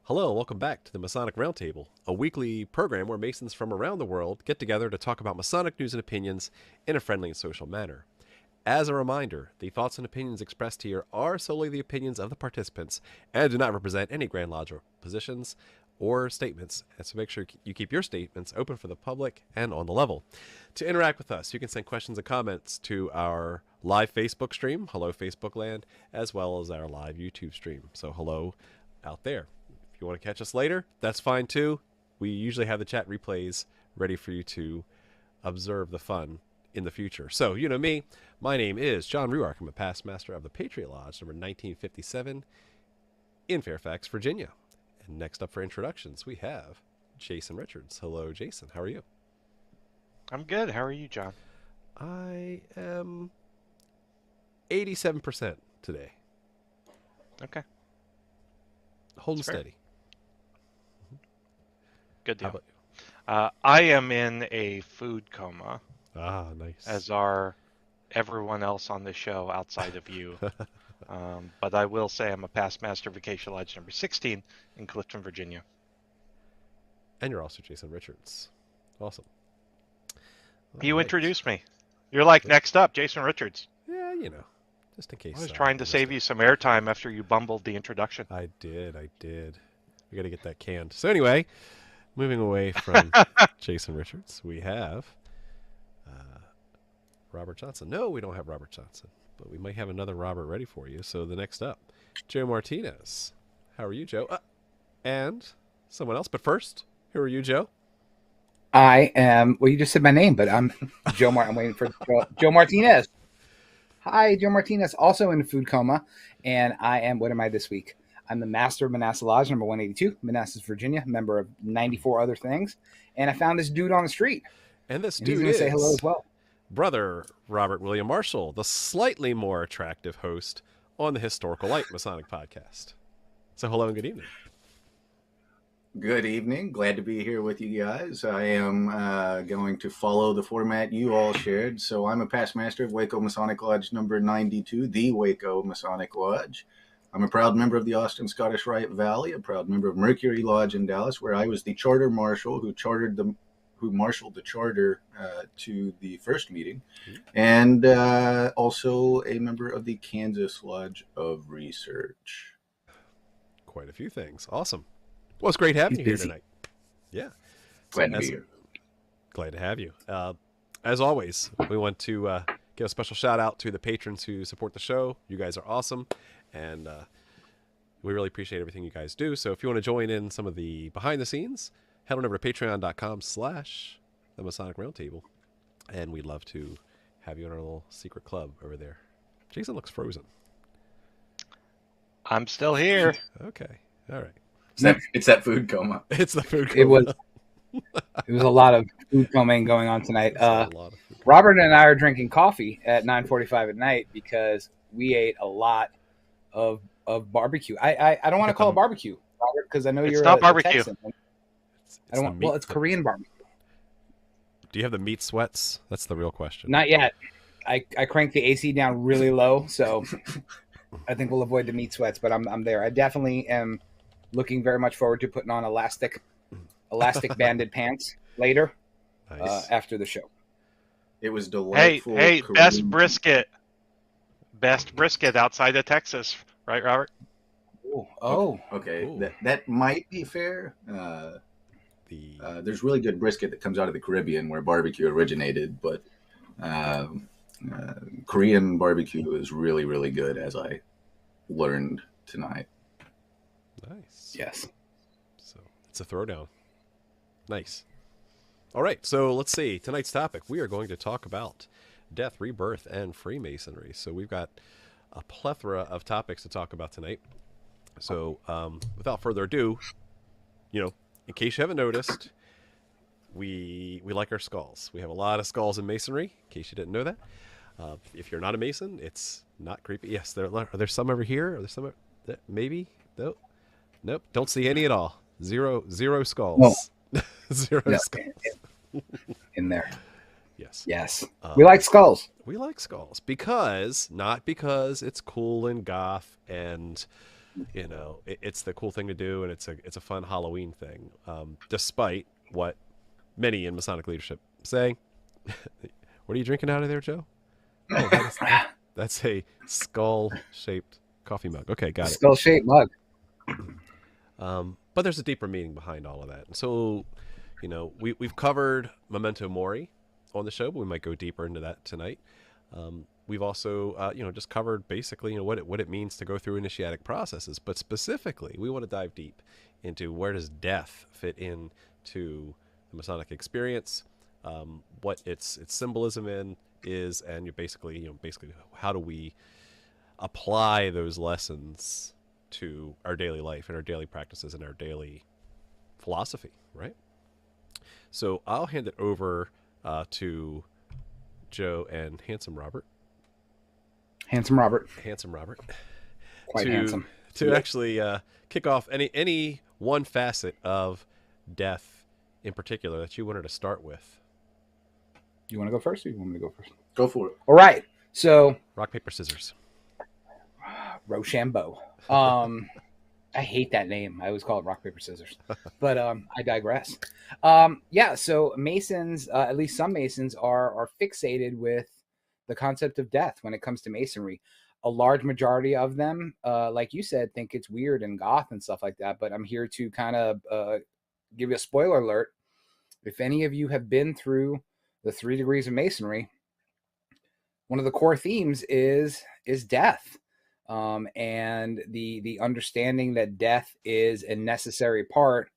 Hello, and welcome back to the Masonic Roundtable, a weekly program where Masons from around the world get together to talk about Masonic news and opinions in a friendly and social manner. As a reminder, the thoughts and opinions expressed here are solely the opinions of the participants and do not represent any Grand Lodge positions or statements, and so make sure you keep your statements open for the public and on the level. To interact with us, you can send questions and comments to our live Facebook stream, hello Facebook land, as well as our live YouTube stream, so hello out there. If you want to catch us later, that's fine too. We usually have the chat replays ready for you to observe the fun in the future. So, you know me, my name is John Ruark. I'm a past master of the Patriot Lodge, number 1957, in Fairfax, Virginia. And next up for introductions, we have Jason Richards. Hello, Jason. How are you? I'm good. How are you, John? I am 87% today. Okay. Holding steady. Good deal. How about you? I am in a food coma, Ah, nice. as are everyone else on the show outside of you. But I will say I'm a past master of Vacation Lodge number 16 in Clifton, Virginia. And you're also Jason Richards. Awesome. You All right. introduced me. You're like, next up, Jason Richards. Yeah, you know, just in case. I was trying to save you some airtime after you bumbled the introduction. I did. We got to get that canned. So anyway, moving away from Jason Richards, we have Robert Johnson. No, we don't have Robert Johnson, but we might have another Robert ready for you. So the next up, Joe Martinez. How are you, Joe? And someone else. But first, who are you, Joe? I am. Well, you just said my name, but I'm Joe. I'm waiting for Joe Martinez. Hi, Joe Martinez, also in food coma, and I am. What am I this week? I'm the master of Manassas Lodge, number 182, Manassas, Virginia, member of 94 other things, and I found this dude on the street. And this And dude he's going is to say hello as well. Brother Robert William Marshall, the slightly more attractive host on the Historical Light Masonic podcast. So hello and good evening. Good evening. Glad to be here with you guys. I am going to follow the format you all shared. So I'm a past master of Waco Masonic Lodge number 92, the Waco Masonic Lodge. I'm a proud member of the Austin Scottish Rite Valley, a proud member of Mercury Lodge in Dallas, where I was the charter marshal who marshaled the charter to the first meeting, and also a member of the Kansas Lodge of Research. Quite a few things. Awesome. Well, it's great having you here tonight. Yeah. Glad to be here. Glad to have you. As always, we want to give a special shout out to the patrons who support the show. You guys are awesome, and we really appreciate everything you guys do. So if you want to join in some of the behind the scenes, head on over to patreon.com/the Masonic Roundtable, and we'd love to have you in our little secret club over there. Jason looks frozen. I'm still here. Okay. All right. It's that food coma. It's the food coma. It was a lot of food coming going on tonight. It's a lot of food coma. Robert and I are drinking coffee at 9:45 at night because we ate a lot of barbecue. I don't want to call it barbecue, Robert, because I know you're not a barbecue. Texan. I don't want. Well, it's Korean barbecue. Do you have the meat sweats? That's the real question. Not yet. I cranked the AC down really low, so I think we'll avoid the meat sweats. But I'm there. I definitely am looking very much forward to putting on elastic banded pants later. Nice. After the show. It was delightful. Hey, Korean- best brisket outside of Texas, right, Robert? Oh. Okay, Ooh. that might be fair. There's really good brisket that comes out of the Caribbean where barbecue originated, but Korean barbecue is really, really good, as I learned tonight. Nice. Yes. So it's a throwdown. Nice. All right. So let's see. Tonight's topic, we are going to talk about death, rebirth, and Freemasonry. So we've got a plethora of topics to talk about tonight. So without further ado, in case you haven't noticed, we like our skulls. We have a lot of skulls in Masonry, in case you didn't know that. If you're not a Mason, it's not creepy. Yes, are there some over here? Are there some? Maybe? Nope. Don't see any at all. Zero skulls. No. Zero No. skulls. In there. Yes. We like skulls. We like skulls because, not because it's cool and goth and You know, it's the cool thing to do, and it's a fun Halloween thing. Despite what many in Masonic leadership say. What are you drinking out of there, Joe? Oh, that's a skull-shaped coffee mug. Okay, got it. Skull-shaped mug. But there's a deeper meaning behind all of that. And so, you know, we've covered Memento Mori on the show, but we might go deeper into that tonight. We've also, you know, just covered basically, you know, what it means to go through initiatic processes. But specifically, we want to dive deep into where does death fit into the Masonic experience, what its symbolism is, and basically how do we apply those lessons to our daily life and our daily practices and our daily philosophy, right? So I'll hand it over to Joe and Handsome Robert. Handsome Robert. Quite handsome. To actually kick off any one facet of death in particular that you wanted to start with. You want to go first, or you want me to go first? Go for it. All right. So rock, paper, scissors. Rochambeau. I hate that name. I always call it rock, paper, scissors. But I digress. Yeah, so Masons, at least some Masons, are fixated with the concept of death when it comes to Masonry. A large majority of them, like you said, think it's weird and goth and stuff like that. But I'm here to kind of give you a spoiler alert. If any of you have been through the 3 degrees of Masonry, one of the core themes is death. And the understanding that death is a necessary part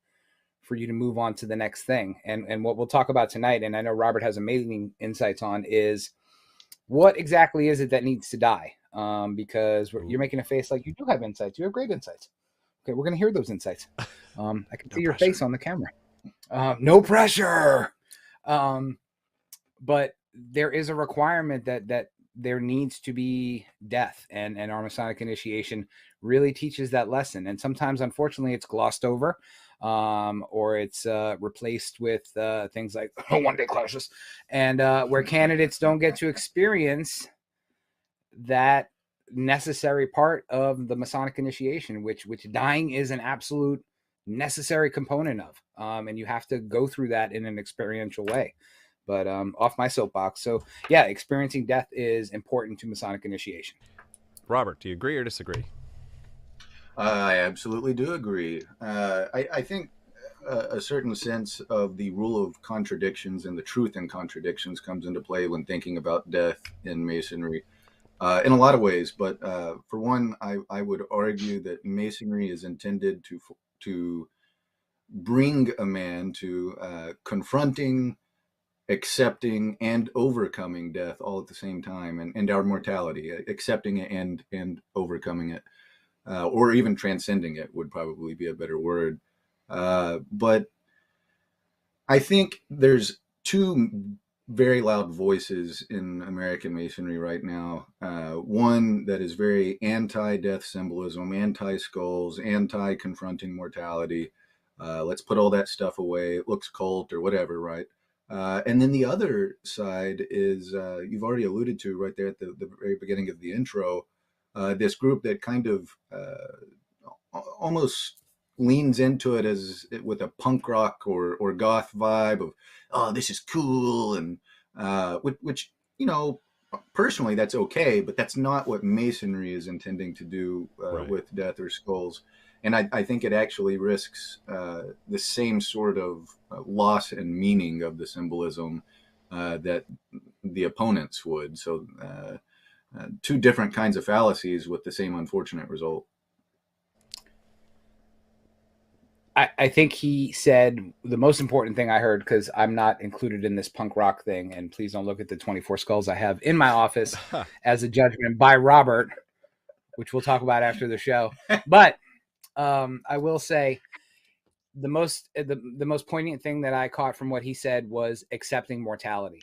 for you to move on to the next thing. And what we'll talk about tonight, and I know Robert has amazing insights on, is what exactly is it that needs to die? Because you're making a face like you do have insights. You have great insights. Okay, we're going to hear those insights. I can see your face on the camera. No pressure. But there is a requirement that there needs to be death, and our Masonic initiation really teaches that lesson. And sometimes, unfortunately, it's glossed over, or it's replaced with things like one-day clashes, and where candidates don't get to experience that necessary part of the Masonic initiation, which dying is an absolute necessary component of, and you have to go through that in an experiential way. But off my soapbox. So yeah, experiencing death is important to Masonic initiation. Robert, do you agree or disagree? I absolutely do agree. I think a certain sense of the rule of contradictions and the truth in contradictions comes into play when thinking about death in Masonry, in a lot of ways. But for one, I would argue that Masonry is intended to bring a man to confronting, accepting, and overcoming death all at the same time, and our mortality, accepting it and overcoming it, or even transcending it would probably be a better word. But I think there's 2 very loud voices in American Masonry right now. One that is very anti-death symbolism, anti-skulls, anti-confronting mortality. Let's put all that stuff away. It looks cult or whatever, right? And then the other side is, you've already alluded to right there at the very beginning of the intro, this group that kind of almost leans into it with a punk rock or goth vibe of, oh, this is cool. And which, you know, personally, that's okay, but that's not what Masonry is intending to do Right. with death or skulls. And I think it actually risks the same sort of loss and meaning of the symbolism that the opponents would. So 2 different kinds of fallacies with the same unfortunate result. I think he said the most important thing I heard, because I'm not included in this punk rock thing, and please don't look at the 24 skulls I have in my office as a judgment by Robert, which we'll talk about after the show. But I will say the most poignant thing that I caught from what he said was accepting mortality.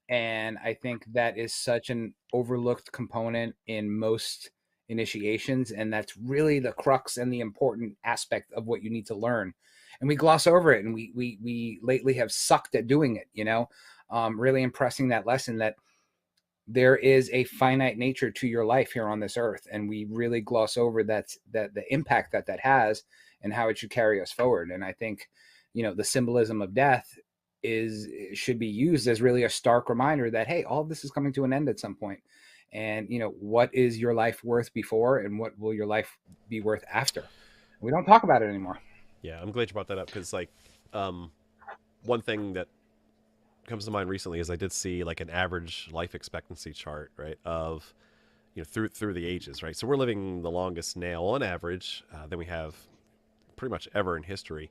And I think that is such an overlooked component in most initiations, and that's really the crux and the important aspect of what you need to learn. And we gloss over it, and we lately have sucked at doing it, you know, really impressing that lesson that there is a finite nature to your life here on this earth, and we really gloss over that the impact that has and how it should carry us forward. And I think, the symbolism of death should be used as really a stark reminder that, hey, all of this is coming to an end at some point. And what is your life worth before, and what will your life be worth after? We don't talk about it anymore. Yeah, I'm glad you brought that up, because one thing that comes to mind recently is I did see like an average life expectancy chart, right, of through the ages, right? So we're living the longest now on average than we have pretty much ever in history.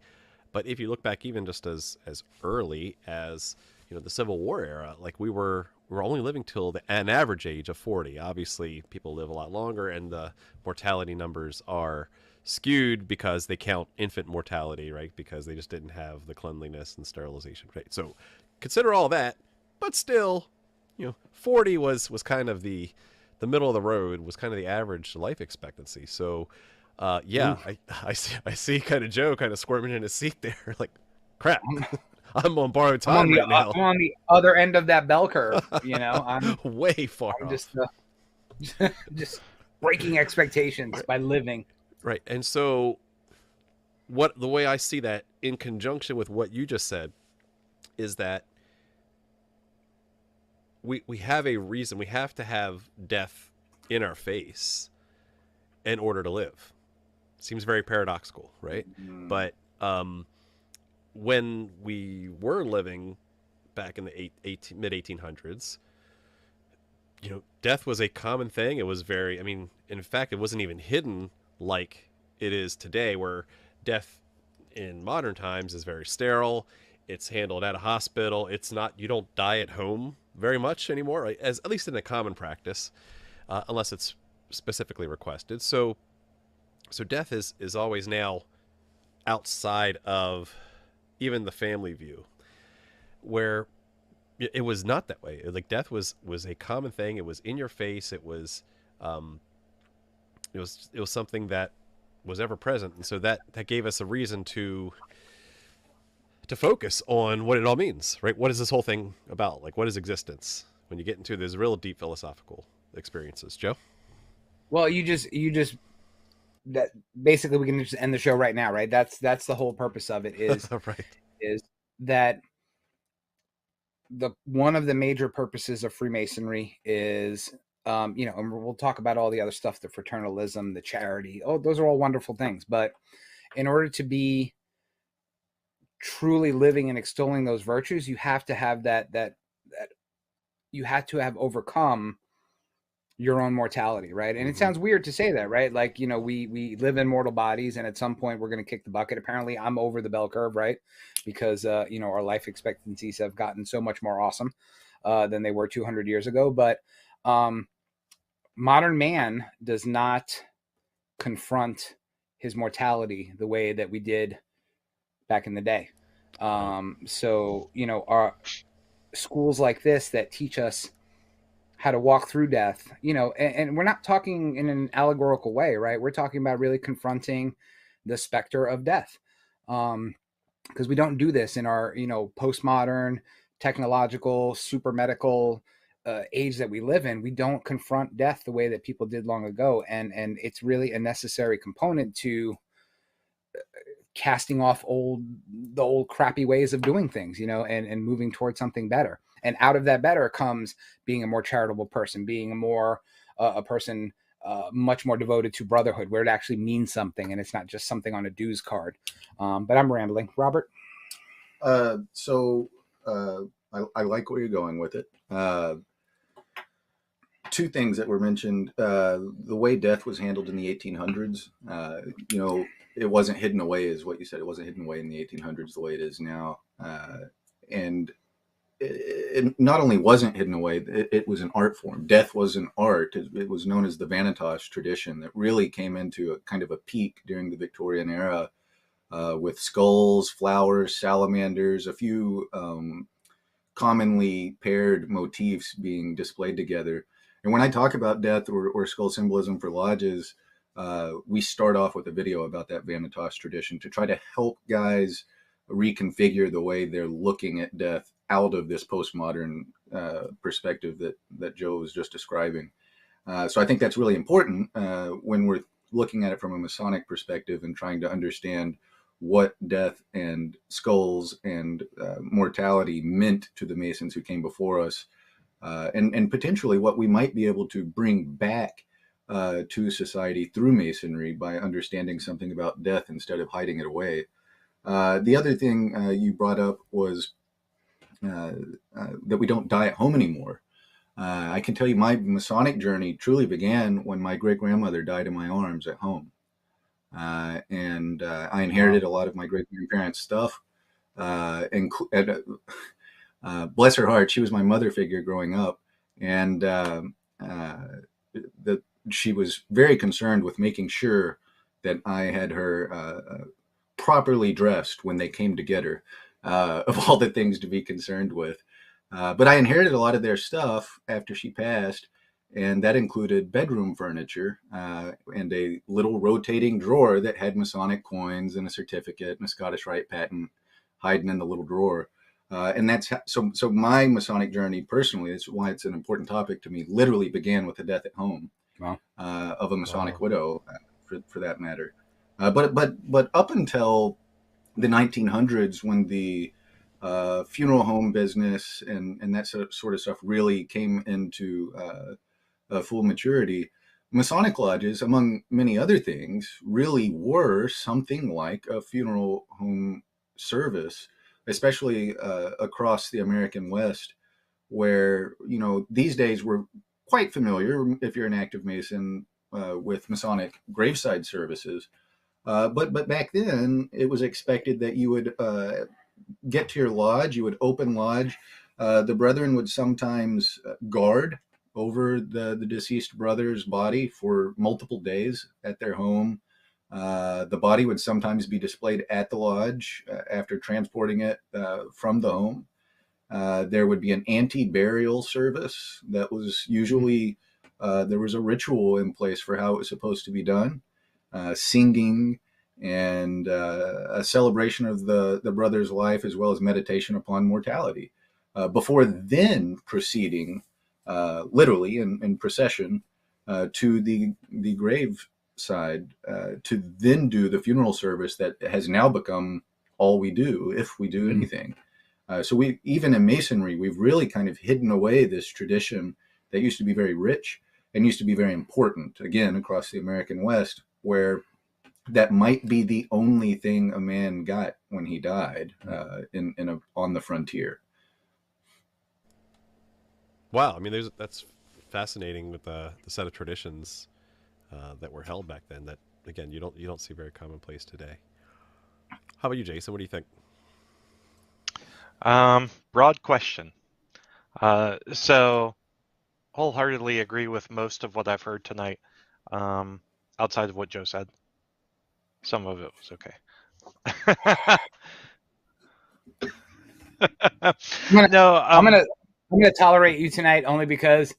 But if you look back even just as early as the Civil War era, like we were only living till an average age of 40. Obviously, people live a lot longer, and the mortality numbers are skewed because they count infant mortality, right? Because they just didn't have the cleanliness and sterilization, right? So consider all that, but still, 40 was kind of the middle of the road, was kind of the average life expectancy. So, yeah, I see kind of Joe kind of squirming in his seat there, like, crap, I'm on borrowed time right now. I'm on the other end of that bell curve, I'm way far I'm off. just breaking expectations by living. Right, and so the way I see that in conjunction with what you just said is that we have a reason. We have to have death in our face in order to live. Seems very paradoxical, right? Mm. But when we were living back in the mid 1800s, death was a common thing. It was very, in fact, it wasn't even hidden like it is today, where death in modern times is very sterile. It's handled at a hospital. It's not, you don't die at home very much anymore, right? At least in a common practice, unless it's specifically requested. So death is always now outside of even the family view, where it was not that way. Like, death was a common thing. It was in your face. It was something that was ever present. And so that gave us a reason to focus on what it all means, right? What is this whole thing about? Like, what is existence? When you get into these real deep philosophical experiences, Joe? Well, you just that basically we can just end the show right now, right? That's the whole purpose of it is right. Is that one of the major purposes of Freemasonry is, and we'll talk about all the other stuff, the fraternalism, the charity. Oh, those are all wonderful things. But in order to be truly living and extolling those virtues, you have to have that you have to have overcome your own mortality, right? And it sounds weird to say that, right? Like, we live in mortal bodies, and at some point we're going to kick the bucket. Apparently I'm over the bell curve, right? Because our life expectancies have gotten so much more awesome than they were 200 years ago. But modern man does not confront his mortality the way that we did back in the day. So, our schools like this that teach us how to walk through death, and we're not talking in an allegorical way, right? We're talking about really confronting the specter of death. Because we don't do this in our, postmodern, technological, super medical age that we live in. We don't confront death the way that people did long ago. And it's really a necessary component to casting off the old crappy ways of doing things, and moving towards something better. And out of that better comes being a more charitable person, being a person much more devoted to brotherhood, where it actually means something and it's not just something on a dues card. But I'm rambling. Robert? So I like where you're going with it. Two things that were mentioned. The way death was handled in the 1800s, it wasn't hidden away, is what you said. It wasn't hidden away in the 1800s the way it is now. And it not only wasn't hidden away, it was an art form. Death was an art. It was known as the Vanitas tradition that really came into a kind of a peak during the Victorian era, with skulls, flowers, salamanders, a few commonly paired motifs being displayed together. And when I talk about death or skull symbolism for lodges, we start off with a video about that Vanitas tradition to try to help guys reconfigure the way they're looking at death out of this postmodern perspective that Joe was just describing. So I think that's really important when we're looking at it from a Masonic perspective and trying to understand what death and skulls and mortality meant to the Masons who came before us, and potentially what we might be able to bring back to society through Masonry by understanding something about death instead of hiding it away. The other thing you brought up was that we don't die at home anymore. I can tell you my Masonic journey truly began when my great-grandmother died in my arms at home. And I inherited a lot of my great-grandparents' stuff. And bless her heart, she was my mother figure growing up. And she was very concerned with making sure that I had her properly dressed when they came to get her, of all the things to be concerned with. But I inherited a lot of their stuff after she passed, and that included bedroom furniture and a little rotating drawer that had Masonic coins and a certificate and a Scottish Rite patent hiding in the little drawer. And that's so my Masonic journey personally, is why it's an important topic to me, literally began with the death at home of a Masonic widow, for that matter. But up until the 1900s, when the funeral home business and that sort of stuff really came into full maturity, Masonic lodges, among many other things, really were something like a funeral home service, especially across the American West, where, these days we're quite familiar, if you're an active Mason, with Masonic graveside services. But back then, it was expected that you would get to your lodge, you would open lodge. The brethren would sometimes guard over the deceased brother's body for multiple days at their home. The body would sometimes be displayed at the lodge after transporting it from the home. There would be an anti-burial service that was usually, there was a ritual in place for how it was supposed to be done. Singing and a celebration of the brother's life, as well as meditation upon mortality, before then proceeding literally in procession to the grave side to then do the funeral service that has now become all we do, if we do anything. So we, even in Masonry, we've really kind of hidden away this tradition that used to be very rich and used to be very important, again, across the American West, where that might be the only thing a man got when he died on the frontier. Wow, I mean, that's fascinating with the set of traditions that were held back then. That, again, you don't see very commonplace today. How about you, Jason? What do you think? Broad question. So wholeheartedly agree with most of what I've heard tonight, outside of what Joe said. Some of it was okay. I'm gonna tolerate you tonight only because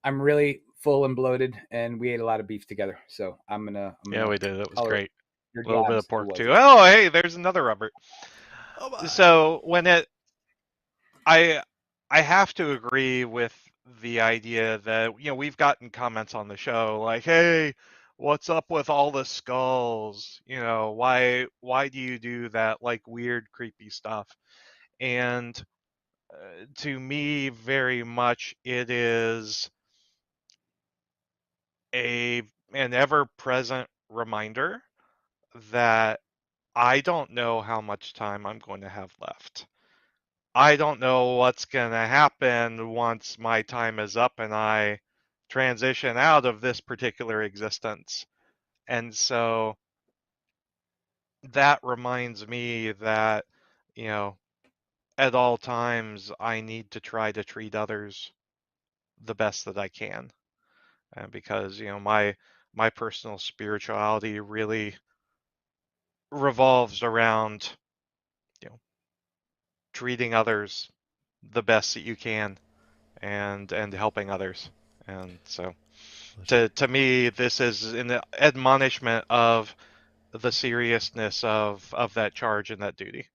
I'm really full and bloated, and we ate a lot of beef together. So I'm gonna we did. It was great. A little bit of pork too. Oh, hey, there's another Robert. Oh, so I have to agree with the idea that, we've gotten comments on the show like, hey, what's up with all the skulls? Why do you do that, like, weird, creepy stuff? And to me, very much, it is an ever-present reminder that I don't know how much time I'm going to have left. I don't know what's going to happen once my time is up and I transition out of this particular existence. And so that reminds me that, at all times, I need to try to treat others the best that I can. And because, my personal spirituality really revolves around, treating others the best that you can and helping others. And so to me, this is an admonishment of the seriousness of that charge and that duty.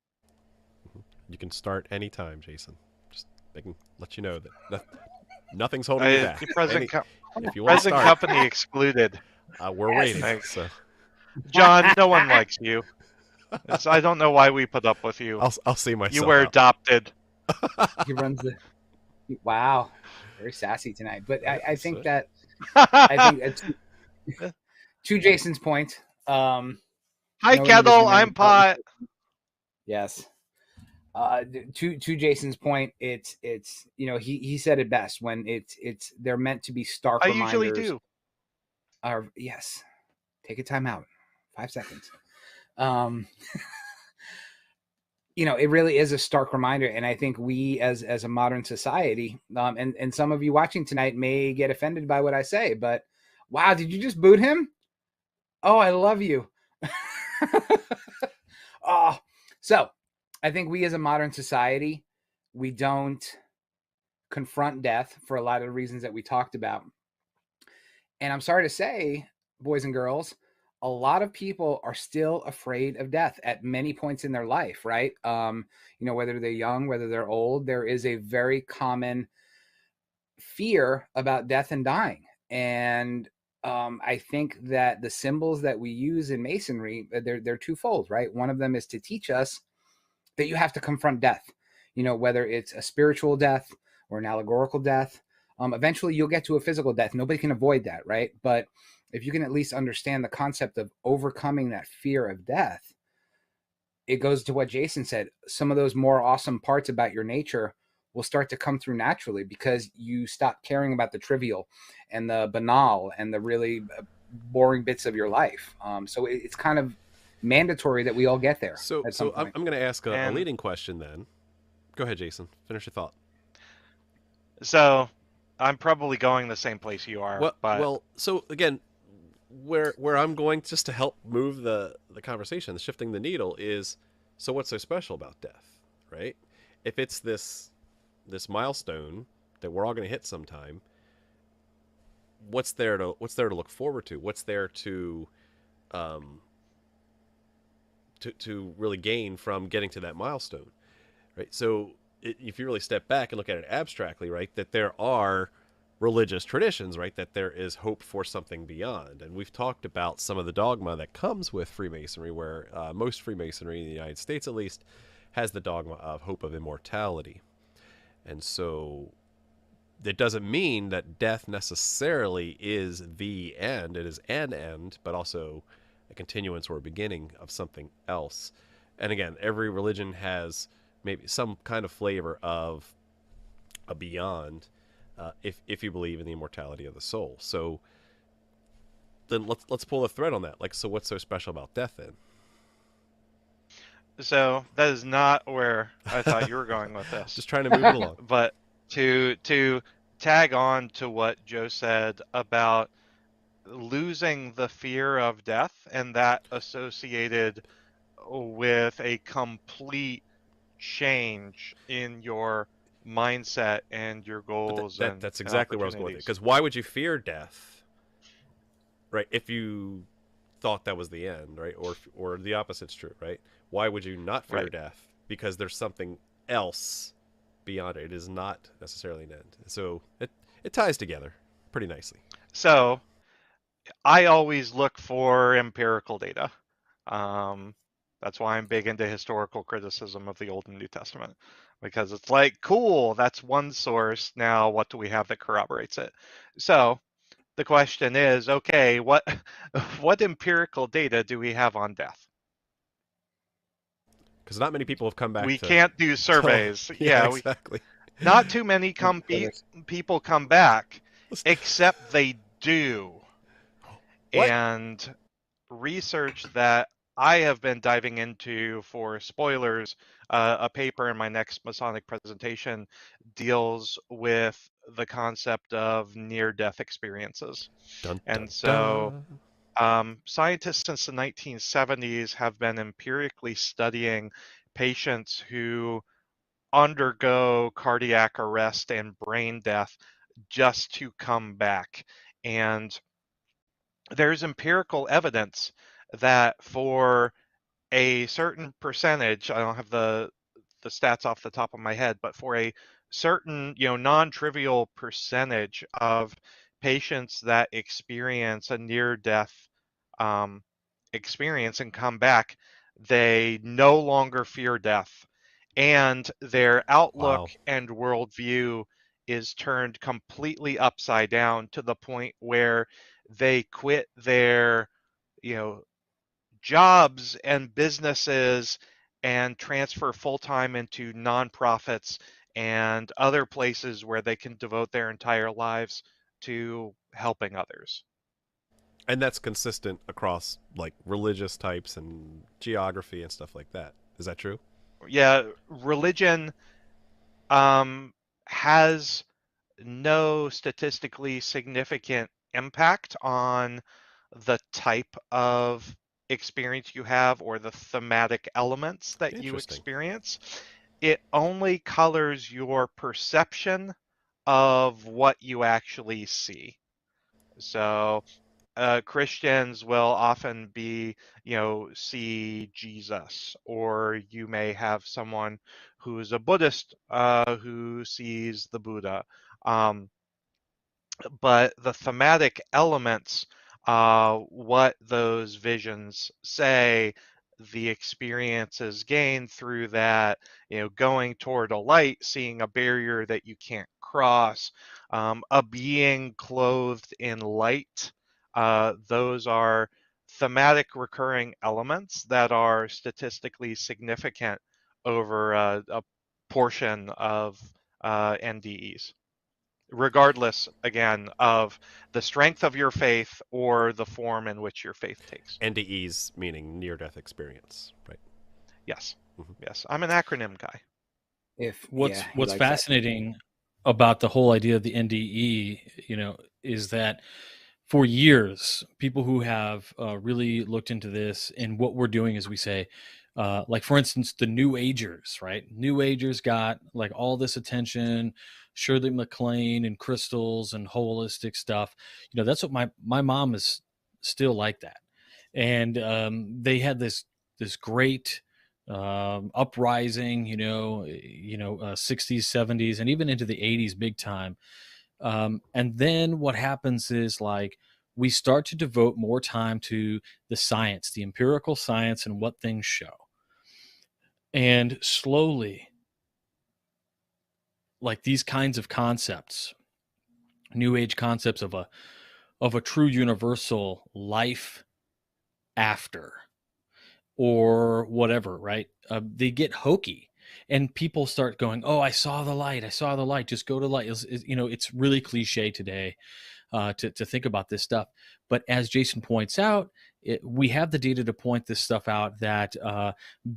You can start anytime, Jason. Just They can let you know that nothing's holding you back. Present if you want to start, company excluded. We're waiting. So, John, no one likes you. I don't know why we put up with you. I'll see myself. You were adopted. He runs the. Wow, very sassy tonight. But I think that to Jason's point. Hi, Kettle. I'm Pot. Yes. To Jason's point, it's he said it best when they're meant to be stark reminders. I usually do. Yes. Take a time out. 5 seconds. It really is a stark reminder, and I think we as a modern society, and some of you watching tonight may get offended by what I say, but wow, did you just boot him? Oh, I love you. So I think we as a modern society, we don't confront death for a lot of the reasons that we talked about. And I'm sorry to say, boys and girls, a lot of people are still afraid of death at many points in their life, right? Whether they're young, whether they're old, there is a very common fear about death and dying. And I think that the symbols that we use in Masonry, they're twofold, right? One of them is to teach us that you have to confront death, whether it's a spiritual death or an allegorical death. Eventually you'll get to a physical death. Nobody can avoid that, right? But if you can at least understand the concept of overcoming that fear of death, it goes to what Jason said. Some of those more awesome parts about your nature will start to come through naturally because you stop caring about the trivial and the banal and the really boring bits of your life. So it's kind of mandatory that we all get there. So I'm going to ask a leading question then. Go ahead, Jason. Finish your thought. So I'm probably going the same place you are. Well, so again, where I'm going just to help move the conversation, shifting the needle is, so what's so special about death, right? If it's this milestone that we're all going to hit sometime, what's there to look forward to? What's there to really gain from getting to that milestone, right? So if you really step back and look at it abstractly, right, that there are religious traditions, right, that there is hope for something beyond. And we've talked about some of the dogma that comes with Freemasonry, where most Freemasonry in the United States, at least, has the dogma of hope of immortality. And so it doesn't mean that death necessarily is the end. It is an end, but also a continuance or a beginning of something else. And again, every religion has maybe some kind of flavor of a beyond, if you believe in the immortality of the soul. So then let's pull a thread on that. Like, so what's so special about death then? So that is not where I thought you were going with this. Just trying to move it along. But to tag on to what Joe said about losing the fear of death and that associated with a complete change in your mindset and your goals. That's exactly where I was going with it. Because why would you fear death, right? If you thought that was the end, right? Or the opposite's true, right? Why would you not fear death? Because there's something else beyond it. It is not necessarily an end. So it ties together pretty nicely. So I always look for empirical data. That's why I'm big into historical criticism of the Old and New Testament, because it's like, cool, that's one source. Now, what do we have that corroborates it? So the question is, okay, what empirical data do we have on death? Because not many people have come back. We can't do surveys. Yeah, exactly. Not too many people come back, except they do. What? And research that I have been diving into, for spoilers, a paper in my next Masonic presentation deals with the concept of near-death experiences. Scientists since the 1970s have been empirically studying patients who undergo cardiac arrest and brain death just to come back. And there's empirical evidence that for a certain percentage, I don't have the stats off the top of my head, but for a certain, non-trivial percentage of patients that experience a near-death experience and come back, they no longer fear death, and their outlook Wow. and worldview is turned completely upside down to the point where they quit their, you know, jobs and businesses and transfer full-time into nonprofits and other places where they can devote their entire lives to helping others. And that's consistent across like religious types and geography and stuff like that. Is that true? Yeah, religion has no statistically significant impact on the type of experience you have or the thematic elements that you Interesting. experience. It only colors your perception of what you actually see. So Christians will often be, see Jesus, or you may have someone who's a Buddhist who sees the Buddha. Um, but the thematic elements, what those visions say, the experiences gained through that, going toward a light, seeing a barrier that you can't cross, a being clothed in light, those are thematic recurring elements that are statistically significant over a portion of NDEs, regardless, again, of the strength of your faith or the form in which your faith takes. NDEs meaning near-death experience, right? Yes. Mhm. Yes. I'm an acronym guy. He What's likes that. fascinating about the whole idea of the NDE, is that for years, people who have really looked into this, and what we're doing is we say, like for instance, the New Agers, right? New Agers got like all this attention, Shirley MacLaine and crystals and holistic stuff. That's what my mom is still like that, and they had this great uprising, 60s, 70s, and even into the 80s, big time. And then what happens is like we start to devote more time to the science, the empirical science, and what things show. And slowly, like these kinds of concepts, new age concepts of a true universal life after or whatever, right? They get hokey. And people start going, "Oh, I saw the light. I saw the light. Just go to light." It's really cliche today to think about this stuff. But as Jason points out, we have the data to point this stuff out that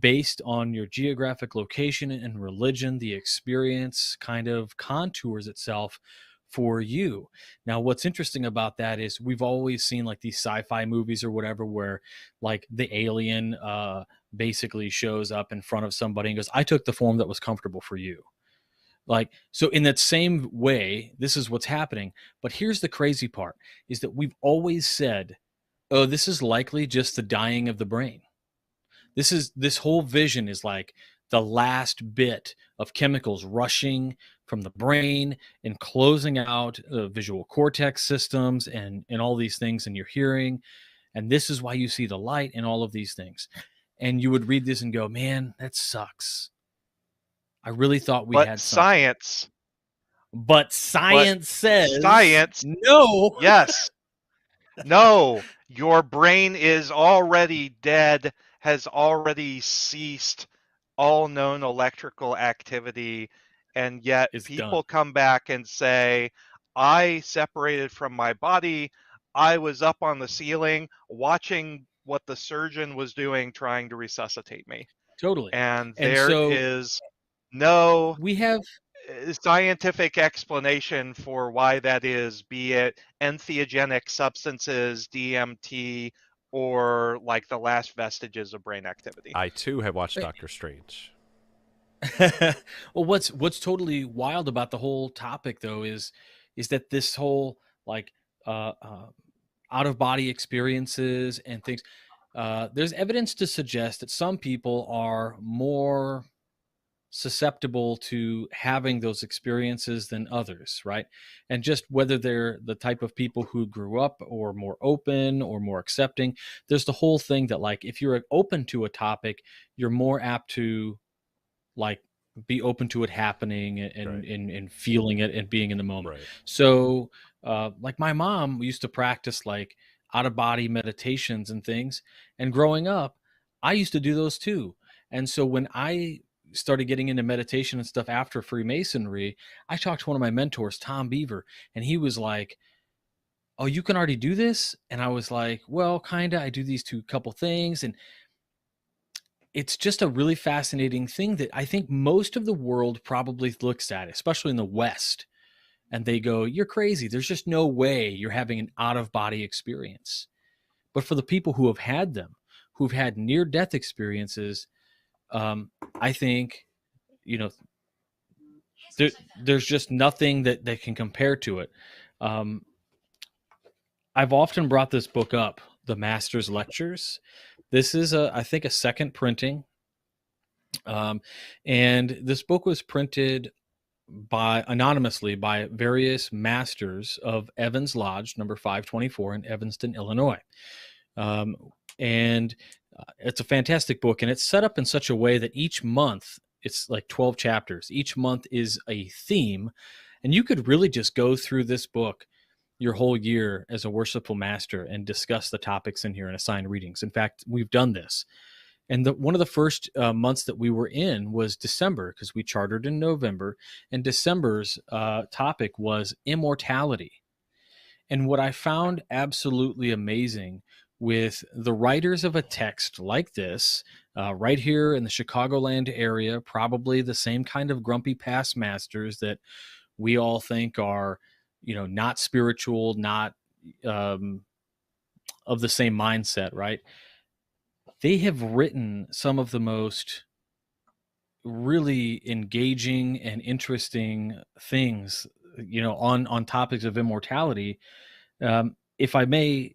based on your geographic location and religion, the experience kind of contours itself for you. Now, what's interesting about that is we've always seen like these sci-fi movies or whatever where like the alien basically shows up in front of somebody and goes, "I took the form that was comfortable for you." Like, so in that same way, this is what's happening. But here's the crazy part is that we've always said, oh, this is likely just the dying of the brain. This whole vision is like the last bit of chemicals rushing from the brain and closing out visual cortex systems and all these things in your hearing. And this is why you see the light and all of these things. And you would read this and go, man, that sucks. I really thought we But had something. science. But science says Science. no. Yes. No. Your brain is already dead, has already ceased all known electrical activity, and yet It's people done. come back and say, I separated from my body. I was up on the ceiling watching what the surgeon was doing, trying to resuscitate me. Totally. And And there so is no we have scientific explanation for why that is, be it entheogenic substances, DMT, or like the last vestiges of brain activity. I too have watched Doctor Strange. well, what's totally wild about the whole topic though is that this whole like out of body experiences and things, there's evidence to suggest that some people are more susceptible to having those experiences than others, right? And just whether they're the type of people who grew up or more open or more accepting, there's the whole thing that, like, if you're open to a topic, you're more apt to, like, be open to it happening and, Right. and feeling it and being in the moment. Right. So, like, my mom used to practice like out of body meditations and things. And growing up, I used to do those too. And so when I started getting into meditation and stuff after Freemasonry, I talked to one of my mentors, Tom Beaver, and he was like, "Oh, you can already do this?" And I was like, "Well, kind of. I do these couple things." And it's just a really fascinating thing that I think most of the world probably looks at, especially in the West, and they go, "You're crazy. There's just no way you're having an out of body experience." But for the people who have had them, who've had near death experiences, I think, you know, there's just nothing that can compare to it. I've often brought this book up, The Master's Lectures. This is, I think, a second printing. And this book was printed anonymously by various masters of Evans Lodge, number 524 in Evanston, Illinois. And it's a fantastic book, and it's set up in such a way that each month, it's like 12 chapters. Each month is a theme, and you could really just go through this book your whole year as a worshipful master and discuss the topics in here and assign readings. In fact, we've done this. And one of the first months that we were in was December, because we chartered in November, and December's topic was immortality. And what I found absolutely amazing with the writers of a text like this, right here in the Chicagoland area, probably the same kind of grumpy past masters that we all think are, not spiritual, not of the same mindset, right? They have written some of the most really engaging and interesting things, on topics of immortality. If I may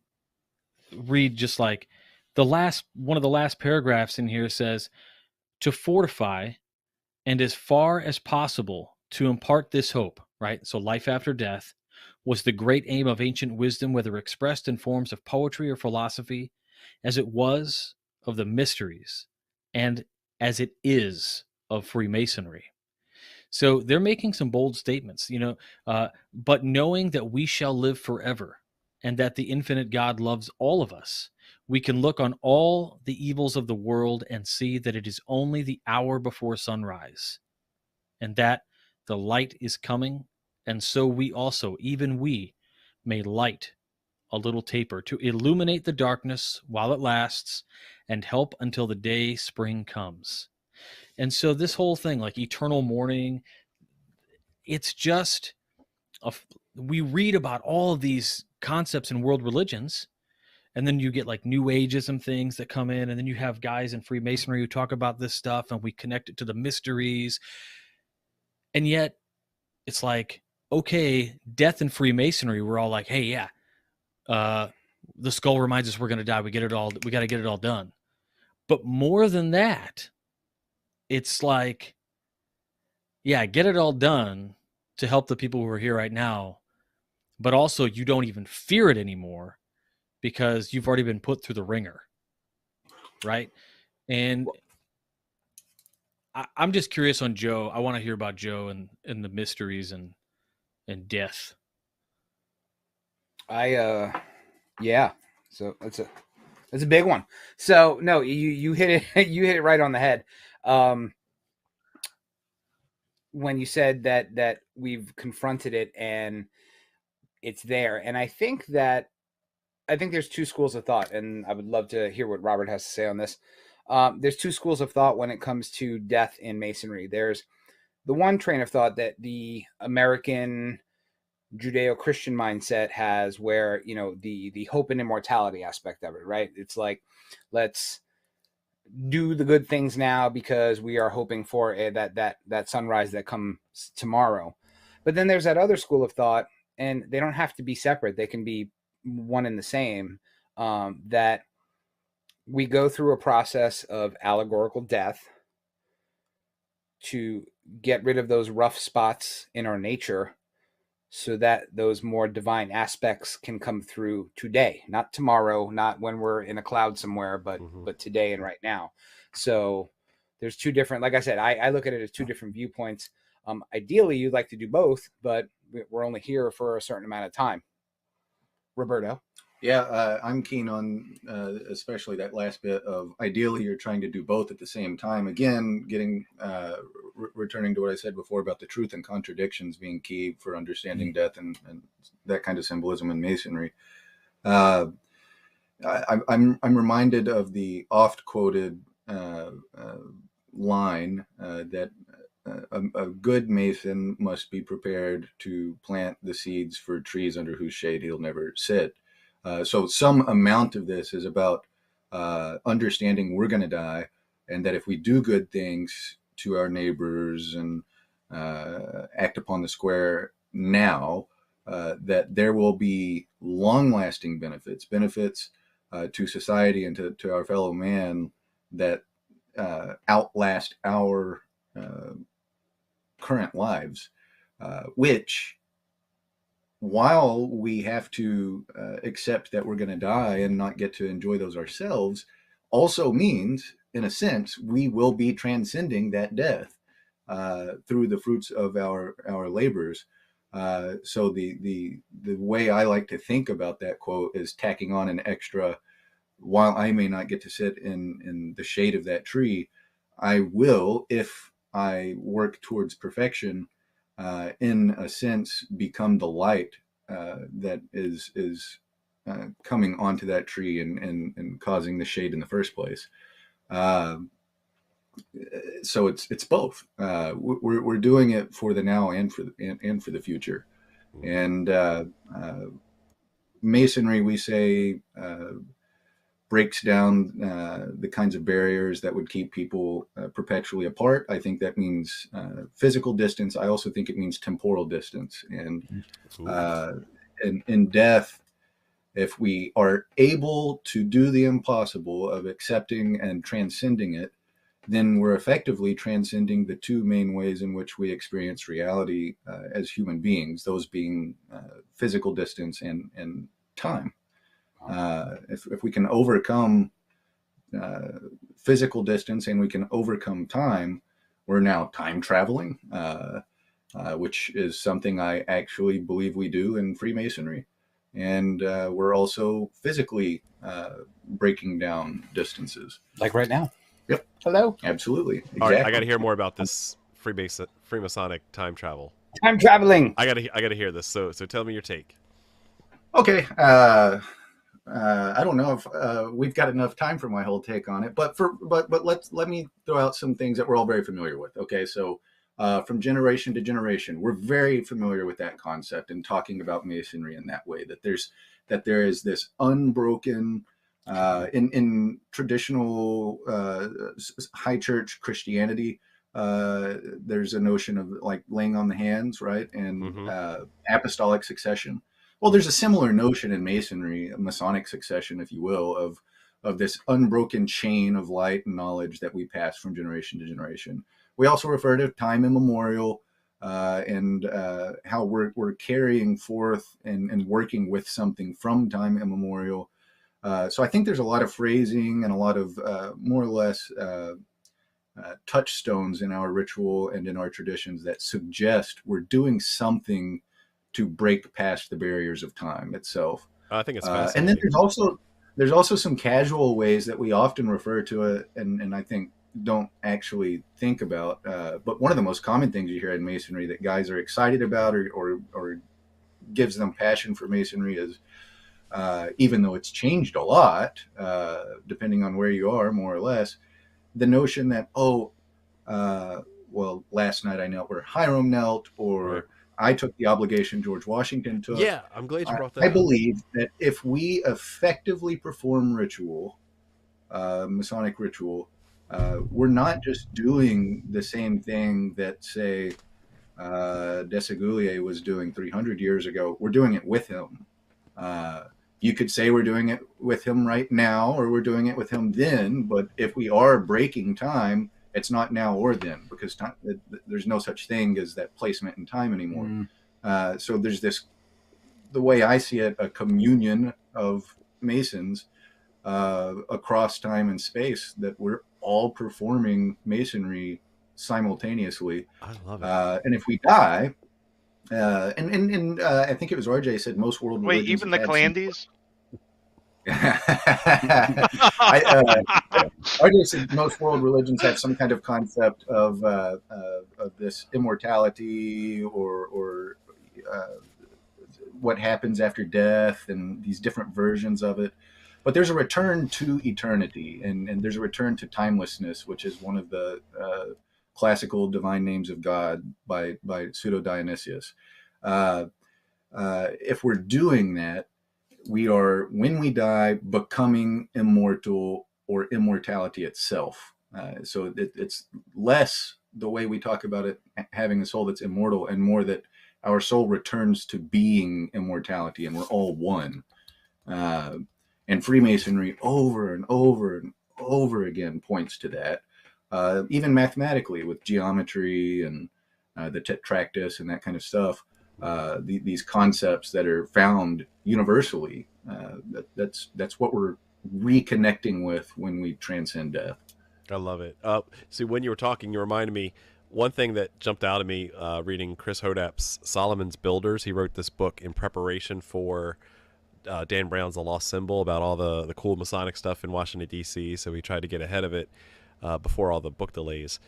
read just like one of the last paragraphs in here says, "To fortify and as far as possible to impart this hope," right? So life after death was the great aim of ancient wisdom, whether expressed in forms of poetry or philosophy, as it was of the mysteries and as it is of Freemasonry. So they're making some bold statements, but knowing that we shall live forever and that the infinite God loves all of us, we can look on all the evils of the world and see that it is only the hour before sunrise, and that the light is coming, and so we also, even we, may light a little taper to illuminate the darkness while it lasts and help until the day spring comes. And so this whole thing, like eternal mourning, it's just we read about all of these concepts in world religions, and then you get like new ageism things that come in, and then you have guys in Freemasonry who talk about this stuff, and we connect it to the mysteries. And yet it's like, okay, death in Freemasonry, we're all like, hey, yeah, the skull reminds us we're going to die. We got to get it all done. But more than that, it's like, yeah, get it all done to help the people who are here right now. But also you don't even fear it anymore because you've already been put through the ringer. Right. And I'm just curious on Joe. I want to hear about Joe and the mysteries and death. Yeah. So that's a big one. So no, you hit it. You hit it right on the head. When you said that we've confronted it and it's there, and I think there's two schools of thought, and I would love to hear what Robert has to say on this. There's two schools of thought when it comes to death in Masonry. There's the one train of thought that the American Judeo-Christian mindset has, where the hope and immortality aspect of it, right? It's like, let's do the good things now because we are hoping for that sunrise that comes tomorrow. But then there's that other school of thought, and they don't have to be separate. They can be one and the same, that we go through a process of allegorical death, to get rid of those rough spots in our nature so that those more divine aspects can come through today, not tomorrow, not when we're in a cloud somewhere, but today and right now. So there's two different, like I said, I look at it as two different viewpoints. Ideally, you'd like to do both, but we're only here for a certain amount of time. Roberto? Yeah, I'm keen on especially that last bit of ideally you're trying to do both at the same time. Again, getting returning to what I said before about the truth and contradictions being key for understanding death and that kind of symbolism in Masonry. I'm reminded of the oft quoted line that a good Mason must be prepared to plant the seeds for trees under whose shade he'll never sit. So some amount of this is about understanding we're going to die, and that if we do good things to our neighbors and act upon the square now, that there will be long-lasting benefits to society and to our fellow man that outlast our current lives, which, while we have to accept that we're going to die and not get to enjoy those ourselves, also means, in a sense, we will be transcending that death through the fruits of our labors. So the way I like to think about that quote is tacking on an extra, while I may not get to sit in the shade of that tree, I will, if I work towards perfection, in a sense, become the light that is coming onto that tree and causing the shade in the first place. So it's both. We're doing it for the now and for the future. And Masonry, we say, breaks down the kinds of barriers that would keep people perpetually apart. I think that means physical distance. I also think it means temporal distance. And in death, if we are able to do the impossible of accepting and transcending it, then we're effectively transcending the two main ways in which we experience reality as human beings, those being physical distance and time. If we can overcome physical distance and we can overcome time, we're now time traveling, which is something I actually believe we do in Freemasonry. And we're also physically breaking down distances. Like right now. Yep. Hello. Absolutely. Exactly. All right, I got to hear more about this Freemasonic time travel. Time traveling. I got to hear this. So tell me your take. Okay. I don't know if we've got enough time for my whole take on it, but let me throw out some things that we're all very familiar with. Okay, so from generation to generation, we're very familiar with that concept and talking about Masonry in that way. That there is this unbroken in traditional high church Christianity. There's a notion of like laying on the hands, right, and apostolic succession. Well, there's a similar notion in Masonry, a Masonic succession, if you will, of this unbroken chain of light and knowledge that we pass from generation to generation. We also refer to time immemorial and how we're carrying forth and working with something from time immemorial. So I think there's a lot of phrasing and a lot of more or less touchstones in our ritual and in our traditions that suggest we're doing something to break past the barriers of time itself. I think it's fascinating. And then there's also some casual ways that we often refer to it, and I think don't actually think about. But one of the most common things you hear in Masonry that guys are excited about or gives them passion for Masonry is, even though it's changed a lot, depending on where you are, more or less, the notion that, well, last night I knelt where Hiram knelt, or Right. I took the obligation George Washington took. Yeah, I'm glad you brought that I up. believe that if we effectively perform ritual, Masonic ritual, we're not just doing the same thing that, say, Desaguliers was doing 300 years ago. We're doing it with him. You could say we're doing it with him right now, or we're doing it with him then, but if we are breaking time, It's not now or then, because there's no such thing as that placement in time anymore. So there's this, the way I see it, a communion of Masons across time and space, that we're all performing Masonry simultaneously. I love it. And if we die, and I think it was RJ said most world Wait, religions even the have had some- Clandies? RJ said most world religions have some kind of concept of this immortality or what happens after death, and these different versions of it. But there's a return to eternity, and there's a return to timelessness, which is one of the classical divine names of God by Pseudo Dionysius. If we're doing that, we are, when we die, becoming immortal, or immortality itself. So it's less the way we talk about it, having a soul that's immortal, and more that our soul returns to being immortality, and we're all one. And Freemasonry over and over and over again points to that, even mathematically with geometry and the tetractys and that kind of stuff. These concepts that are found universally, that's what we're reconnecting with when we transcend death. I love it. See, when you were talking, you reminded me, one thing that jumped out at me reading Chris Hodap's Solomon's Builders. He wrote this book in preparation for Dan Brown's The Lost Symbol, about all the cool Masonic stuff in Washington, D.C., so he tried to get ahead of it before all the book delays,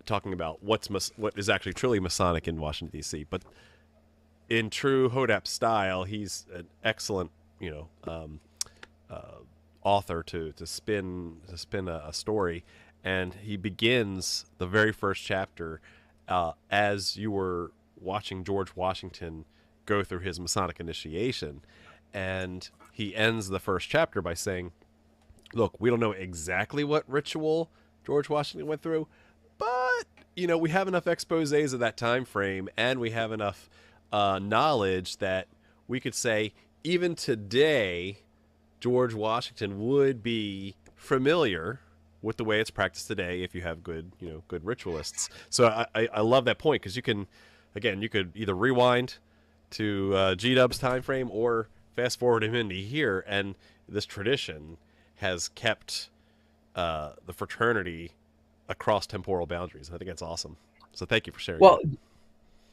talking about what is actually truly Masonic in Washington, D.C. But in true Hodap style, he's an excellent, author to spin a story, and he begins the very first chapter as you were watching George Washington go through his Masonic initiation, and he ends the first chapter by saying, "Look, we don't know exactly what ritual George Washington went through, but we have enough exposés of that time frame, and we have enough knowledge that we could say even today George Washington would be familiar with the way it's practiced today if you have good ritualists." So I love that point, because you could either rewind to G-Dub's time frame or fast forward him into here, and this tradition has kept the fraternity across temporal boundaries. I think that's awesome. So thank you for sharing. Well, that.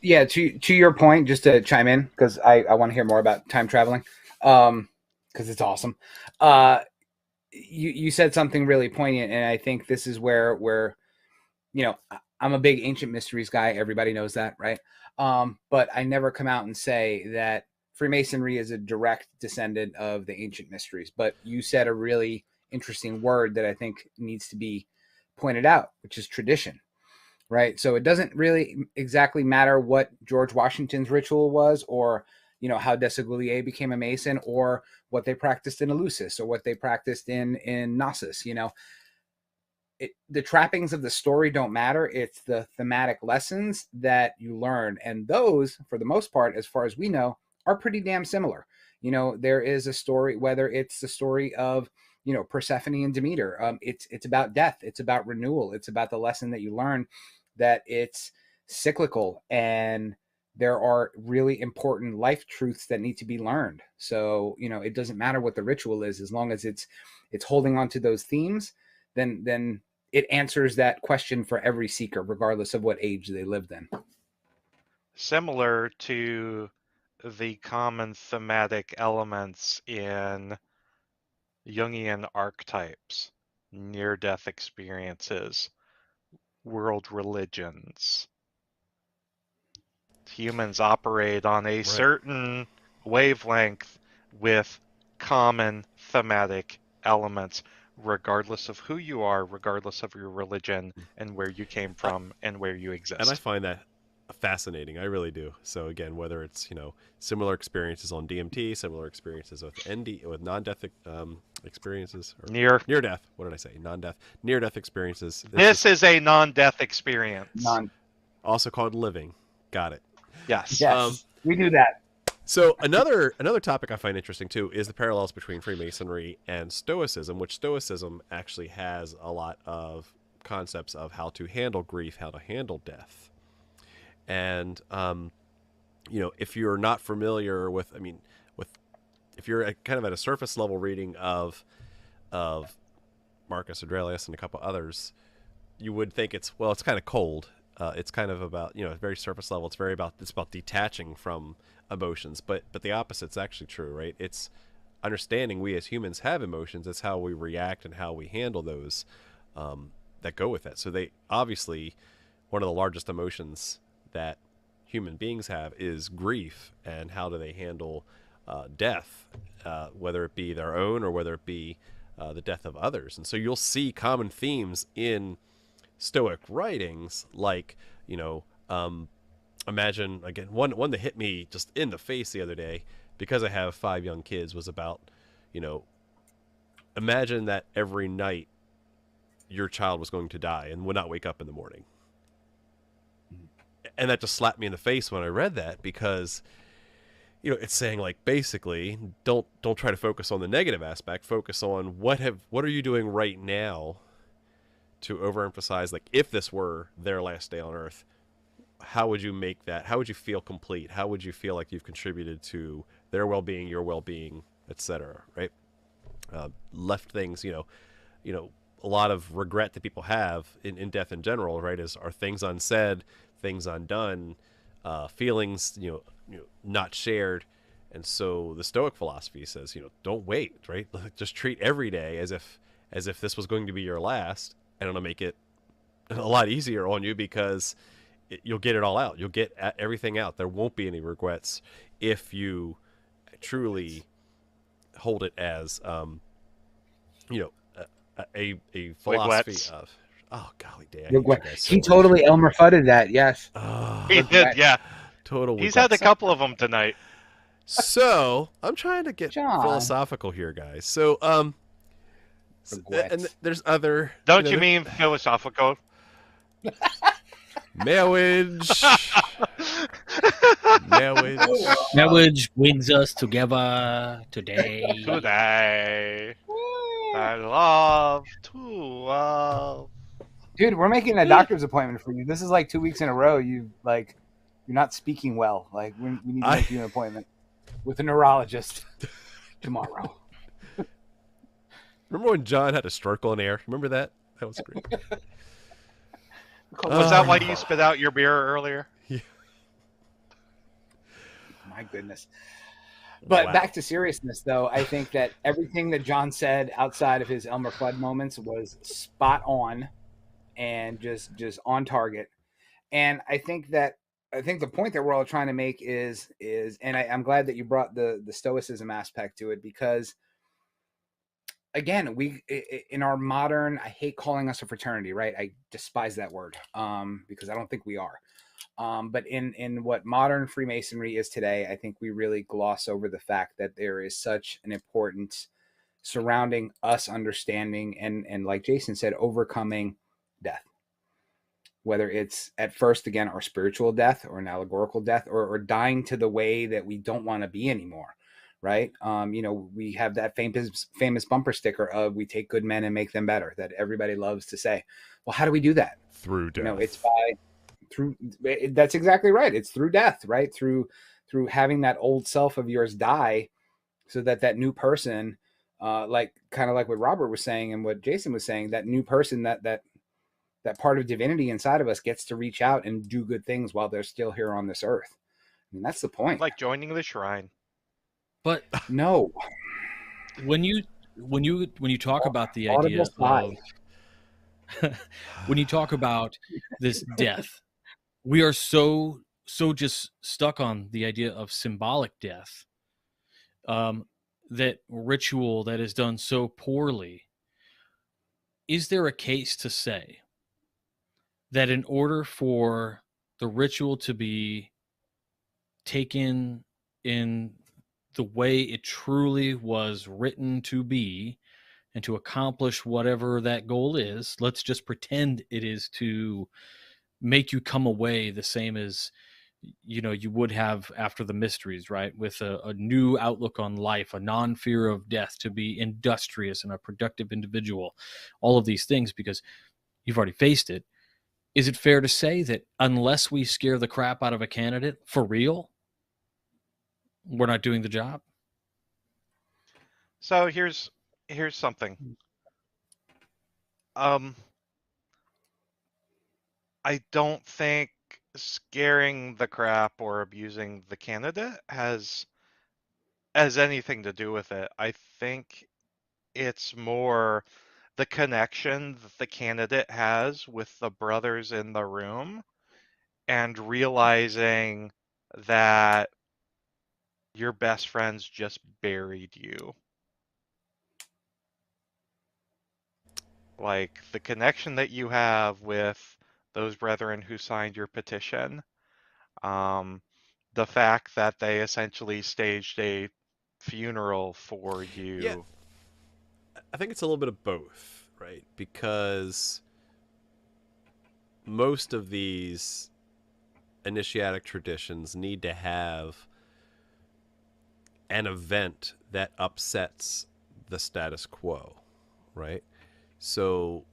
Yeah, to your point, just to chime in, because I want to hear more about time traveling, because it's awesome. You said something really poignant, and I think this is where I'm a big ancient mysteries guy. Everybody knows that, right? But I never come out and say that Freemasonry is a direct descendant of the ancient mysteries. But you said a really interesting word that I think needs to be pointed out, which is tradition. Right. So it doesn't really exactly matter what George Washington's ritual was, or, how Desaguliers became a Mason, or what they practiced in Eleusis, or what they practiced in Gnosis. The trappings of the story don't matter. It's the thematic lessons that you learn. And those, for the most part, as far as we know, are pretty damn similar. There is a story, whether it's the story of, Persephone and Demeter. It's about death. It's about renewal. It's about the lesson that you learn, that it's cyclical, and there are really important life truths that need to be learned. So, it doesn't matter what the ritual is, as long as it's holding on to those themes, then it answers that question for every seeker, regardless of what age they lived in. Similar to the common thematic elements in Jungian archetypes, near-death experiences, world religions. Humans operate on a certain wavelength with common thematic elements, regardless of who you are, regardless of your religion, and where you came from, and where you exist. And I find that fascinating. I really do. So again, whether it's similar experiences on DMT, similar experiences with with non-death experiences, or near death. What did I say? Non-death, near death experiences. This is a non-death experience. Also called living. Got it. Yes. We do that. So another topic I find interesting too is the parallels between Freemasonry and Stoicism, which Stoicism actually has a lot of concepts of how to handle grief, how to handle death. And if you're not familiar with, if you're kind of at a surface level reading of Marcus Aurelius and a couple others, you would think it's kind of cold. It's kind of about, very surface level. It's about detaching from emotions, but the opposite's actually true, right? It's understanding we as humans have emotions. It's how we react and how we handle those that go with that. So they obviously, one of the largest emotions that human beings have is grief, and how do they handle death, whether it be their own or whether it be the death of others. And so you'll see common themes in Stoic writings, like, imagine, again, one that hit me just in the face the other day, because I have 5 young kids, was about, imagine that every night your child was going to die and would not wake up in the morning. And that just slapped me in the face when I read that, because it's saying, like, basically, don't try to focus on the negative aspect. Focus on what are you doing right now to overemphasize, like, if this were their last day on earth, how would you make that? How would you feel complete? How would you feel like you've contributed to their well-being, your well-being, etc. Right? Left things, a lot of regret that people have in death in general, right, are things unsaid, things undone, feelings, not shared. And so the Stoic philosophy says, don't wait, right? Just treat every day as if this was going to be your last, and it'll make it a lot easier on you, because you'll get it all out. You'll get everything out. There won't be any regrets if you truly hold it as, a philosophy of, oh, golly damn. He totally Elmer Fudded that, yes. He did, yeah. Total. He's had a couple of them tonight. So I'm trying to get John. philosophical here, guys. So, and there's other. Don't you mean philosophical? Marriage. Marriage brings us together today. I love to love. Dude, we're making a doctor's appointment for you. This is like 2 weeks in a row. You're not speaking well. Like, we need to make you an appointment with a neurologist tomorrow. Remember when John had a stroke on air? Remember that? That was great. Was that why you spit out your beer earlier? Yeah. My goodness. But Wow. Back to seriousness, though, I think that everything that John said outside of his Elmer Fudd moments was spot on and just on target. And I think the point that we're all trying to make is and I'm glad that you brought the Stoicism aspect to it, because again, we in our modern, I hate calling us a fraternity, right? I despise that word because I don't think we are. But in what modern Freemasonry is today, I think we really gloss over the fact that there is such an importance surrounding us understanding and like Jason said, overcoming death. Whether it's at first, again, our spiritual death or an allegorical death, or dying to the way that we don't want to be anymore, right? We have that famous bumper sticker of "We take good men and make them better," that everybody loves to say. Well, how do we do that? Through death. It's through. That's exactly right. It's through death, right? Through having that old self of yours die, so that new person, like what Robert was saying and what Jason was saying, that new person, that part of divinity inside of us gets to reach out and do good things while they're still here on this earth. I mean, that's the point. Like joining the shrine. But no, when you talk about the idea of when you talk about this death, we are so just stuck on the idea of symbolic death, that ritual that is done so poorly. Is there a case to say that in order for the ritual to be taken in the way it truly was written to be and to accomplish whatever that goal is, let's just pretend it is to make you come away the same as you would have after the mysteries, right? With a new outlook on life, a non-fear of death, to be industrious and a productive individual, all of these things, because you've already faced it. Is it fair to say that unless we scare the crap out of a candidate for real, we're not doing the job? So here's something. I don't think scaring the crap or abusing the candidate has anything to do with it. I think it's more the connection that the candidate has with the brothers in the room and realizing that your best friends just buried you. Like the connection that you have with those brethren who signed your petition, the fact that they essentially staged a funeral for you. Yeah, I think it's a little bit of both, right? Because most of these initiatic traditions need to have an event that upsets the status quo, right? So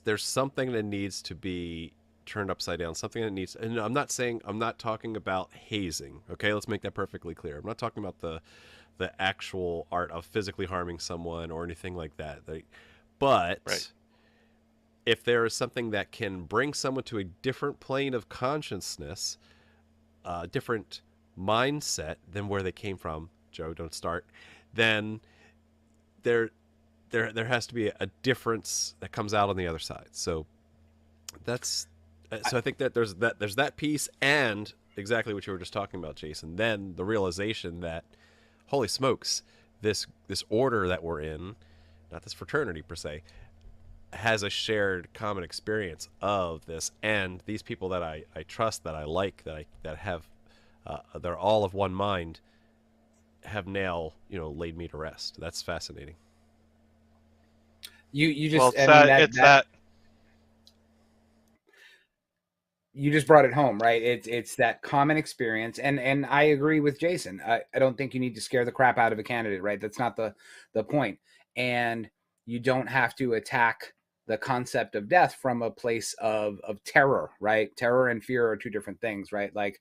there's something that needs to be turned upside down, something that needs, and I'm not talking about hazing, okay? Let's make that perfectly clear. I'm not talking about the actual art of physically harming someone or anything like that. But Right. if there is something that can bring someone to a different plane of consciousness, a different mindset than where they came from, Joe, don't start, then there has to be a difference that comes out on the other side. So that's so I think that there's that piece, and exactly what you were just talking about, Jason. Then the realization that, holy smokes, this order that we're in, not this fraternity per se, has a shared common experience of this, and these people that I trust, that I like, that have they're all of one mind, have now laid me to rest. That's fascinating. You just, Well, I mean, that you just brought it home, right? It's that common experience, and I agree with Jason. I don't think you need to scare the crap out of a candidate, right? That's not the point. And you don't have to attack the concept of death from a place of terror, right? Terror and fear are two different things, right? Like,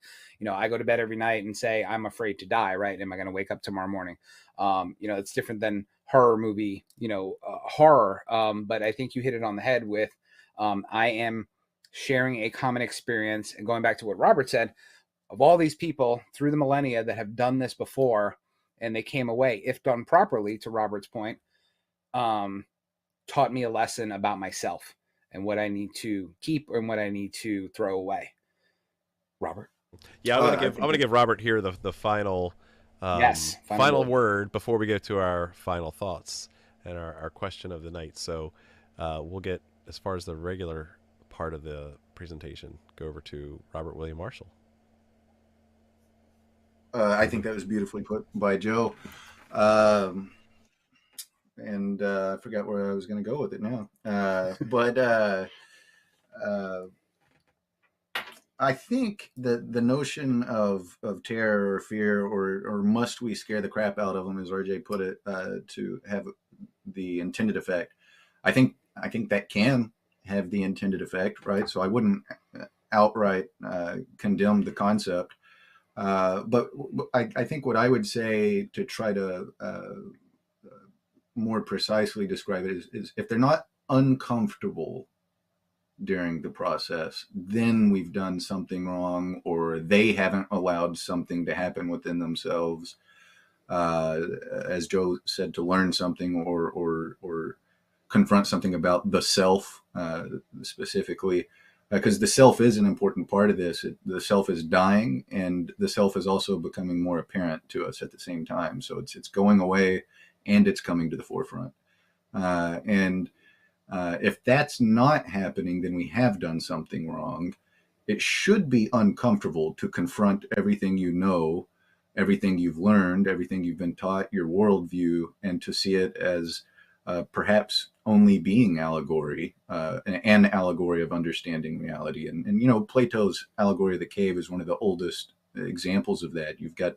I go to bed every night and say, I'm afraid to die, right? Am I going to wake up tomorrow morning? It's different than horror movie, horror. But I think you hit it on the head with, I am sharing a common experience. And going back to what Robert said, of all these people through the millennia that have done this before, and they came away, if done properly, to Robert's point, taught me a lesson about myself and what I need to keep and what I need to throw away. Robert? Yeah, I'm gonna give Robert here the final final word before we get to our final thoughts and our question of the night. So we'll get, as far as the regular part of the presentation, go over to Robert William Marshall. I think that was beautifully put by Joe. And I forgot where I was going to go with it now. But I think that the notion of terror or fear, or must we scare the crap out of them, as RJ put it, to have the intended effect, I think that can have the intended effect, right? So I wouldn't outright condemn the concept. But I think what I would say to try to more precisely describe it is if they're not uncomfortable during the process, then we've done something wrong, or they haven't allowed something to happen within themselves, as Joe said, to learn something or confront something about the self, specifically, because the self is an important part of this. The self is dying, and the self is also becoming more apparent to us at the same time. So it's going away, and it's coming to the forefront. If that's not happening, then we have done something wrong. It should be uncomfortable to confront everything you know, everything you've learned, everything you've been taught, your worldview, and to see it as perhaps only being allegory, an allegory of understanding reality. And Plato's allegory of the cave is one of the oldest examples of that. You've got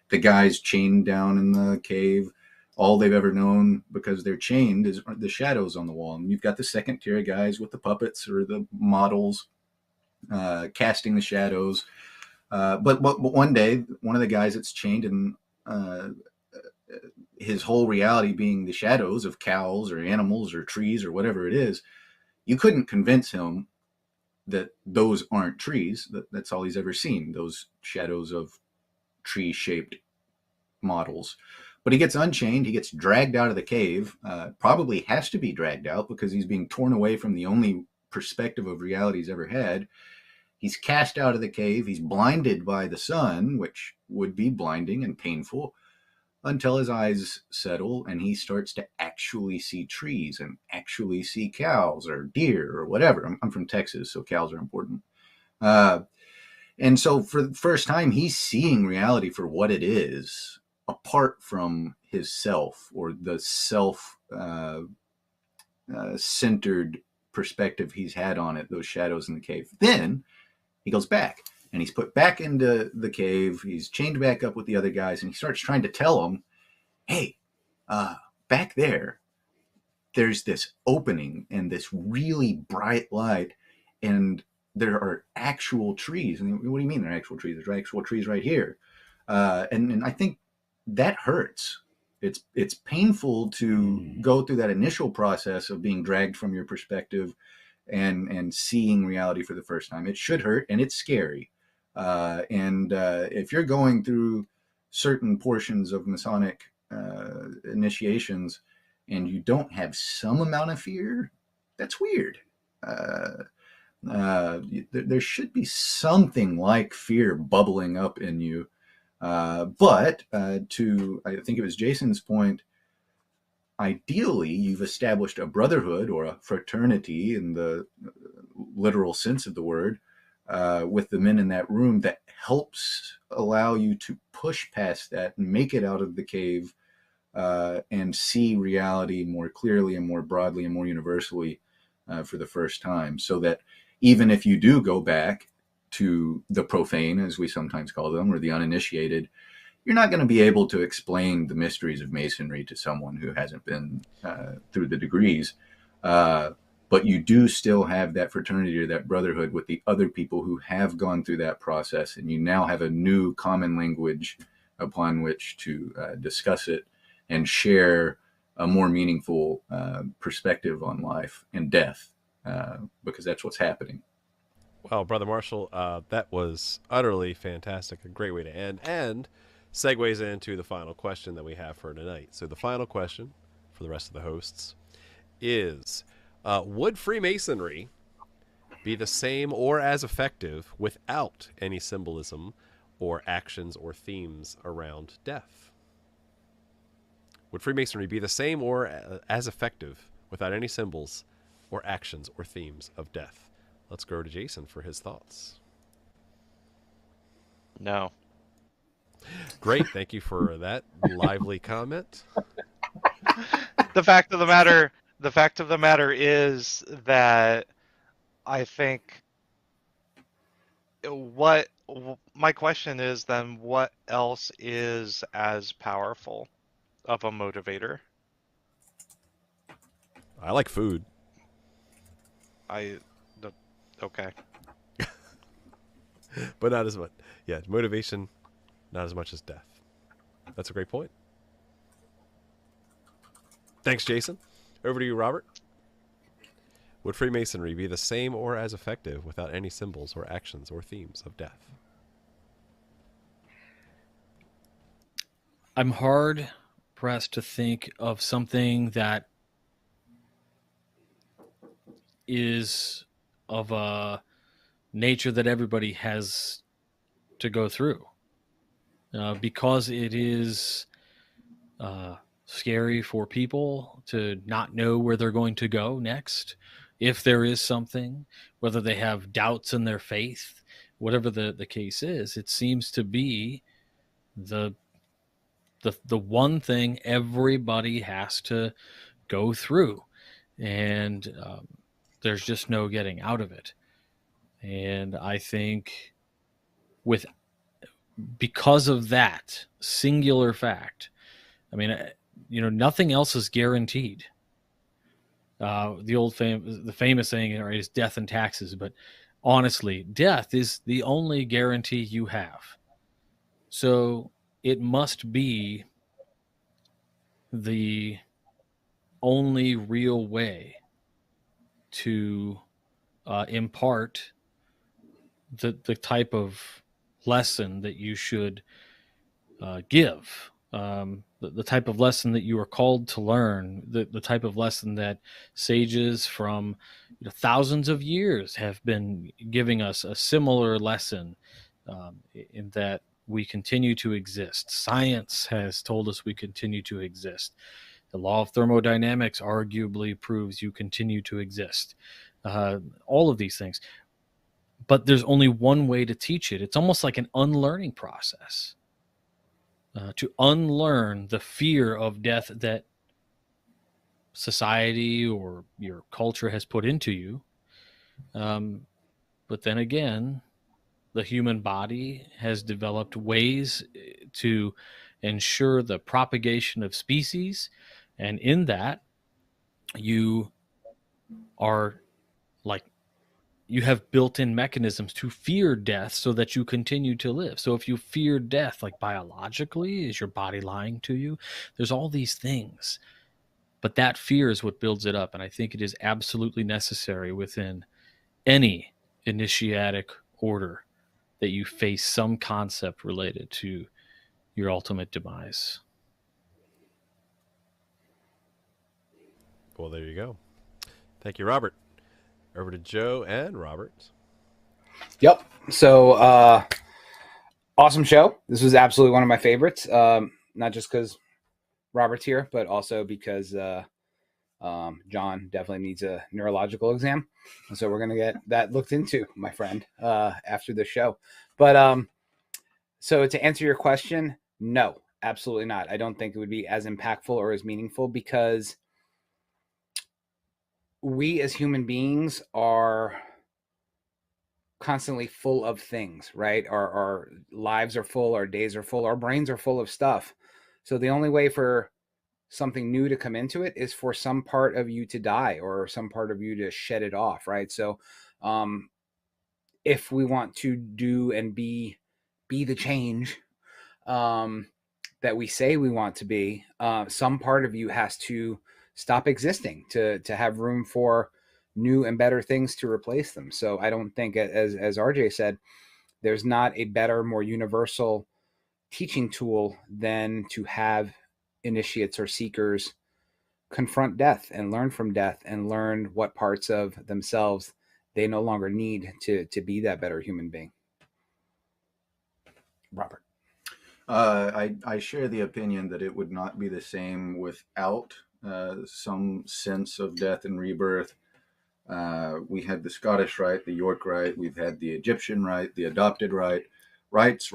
the guys chained down in the cave. all they've ever known, because they're chained, is the shadows on the wall. And you've got the second tier guys with the puppets or the models casting the shadows. But one day, one of the guys that's chained, and his whole reality being the shadows of cows or animals or trees or whatever it is, you couldn't convince him that those aren't trees. That's all he's ever seen, those shadows of tree-shaped models. But he gets unchained, he gets dragged out of the cave, probably has to be dragged out because he's being torn away from the only perspective of reality he's ever had. He's cast out of the cave, he's blinded by the sun, which would be blinding and painful, until his eyes settle and he starts to actually see trees and actually see cows or deer or whatever. I'm from Texas, so cows are important. And so for the first time, he's seeing reality for what it is, apart from his self, or the self-centered perspective he's had on it, those shadows in the cave. Then he goes back, and he's put back into the cave. He's chained back up with the other guys, and he starts trying to tell them, hey, back there's this opening and this really bright light, and there are actual trees. And what do you mean there are actual trees? There's actual trees right here. And I think that hurts. It's painful to go through that initial process of being dragged from your perspective and seeing reality for the first time. It should hurt, and it's scary. And if you're going through certain portions of Masonic initiations and you don't have some amount of fear, that's weird. There should be something like fear bubbling up in you. But to, I think it was Jason's point, ideally you've established a brotherhood or a fraternity in the literal sense of the word, with the men in that room, that helps allow you to push past that and make it out of the cave, and see reality more clearly and more broadly and more universally for the first time. So that even if you do go back to the profane, as we sometimes call them, or the uninitiated, you're not going to be able to explain the mysteries of Masonry to someone who hasn't been through the degrees. But you do still have that fraternity or that brotherhood with the other people who have gone through that process, and you now have a new common language upon which to discuss it and share a more meaningful perspective on life and death, because that's what's happening. Well, Brother Marshall, that was utterly fantastic. A great way to end, and segues into the final question that we have for tonight. So the final question for the rest of the hosts is, would Freemasonry be the same or as effective without any symbolism or actions or themes around death? Would Freemasonry be the same or as effective without any symbols or actions or themes of death? Let's go to Jason for his thoughts. No. Great. Thank you for that lively comment. The fact of the matter is that I think what my question is then, what else is as powerful of a motivator? I like food. Okay. But not as much. Yeah, motivation, not as much as death. That's a great point. Thanks, Jason. Over to you, Robert. Would Freemasonry be the same or as effective without any symbols or actions or themes of death? I'm hard pressed to think of something that is of a nature that everybody has to go through, because it is scary for people to not know where they're going to go next. If there is something, whether they have doubts in their faith, whatever the case is, it seems to be the one thing everybody has to go through, and there's just no getting out of it. And I think because of that singular fact, I mean, nothing else is guaranteed. The famous saying, right, is death and taxes. But honestly, death is the only guarantee you have. So it must be the only real way to impart the type of lesson that you should give, the type of lesson that you are called to learn, the type of lesson that sages from thousands of years have been giving us a similar lesson, in that we continue to exist. Science has told us we continue to exist. The law of thermodynamics arguably proves you continue to exist. All of these things. But there's only one way to teach it. It's almost like an unlearning process. To unlearn the fear of death that society or your culture has put into you. But then again, the human body has developed ways to ensure the propagation of species. And in that, you are like, you have built-in mechanisms to fear death so that you continue to live. So if you fear death, like biologically, is your body lying to you? There's all these things, but that fear is what builds it up. And I think it is absolutely necessary within any initiatic order that you face some concept related to your ultimate demise. Well, there you go. Thank you, Robert. Over to Joe and Robert. Yep. So, awesome show. This was absolutely one of my favorites. Not just because Robert's here, but also because John definitely needs a neurological exam. So we're going to get that looked into, my friend, after the show. But so to answer your question, no, absolutely not. I don't think it would be as impactful or as meaningful, because we as human beings are constantly full of things, right? Our lives are full, our days are full, our brains are full of stuff. So the only way for something new to come into it is for some part of you to die, or some part of you to shed it off, right? So if we want to do and be the change that we say we want to be, some part of you has to stop existing to have room for new and better things to replace them. So I don't think, as RJ said, there's not a better, more universal teaching tool than to have initiates or seekers confront death and learn from death and learn what parts of themselves they no longer need to be that better human being. Robert. I share the opinion that it would not be the same without some sense of death and rebirth. We had the Scottish Rite, the York Rite, we've had the Egyptian Rite, the adopted Rite, rites.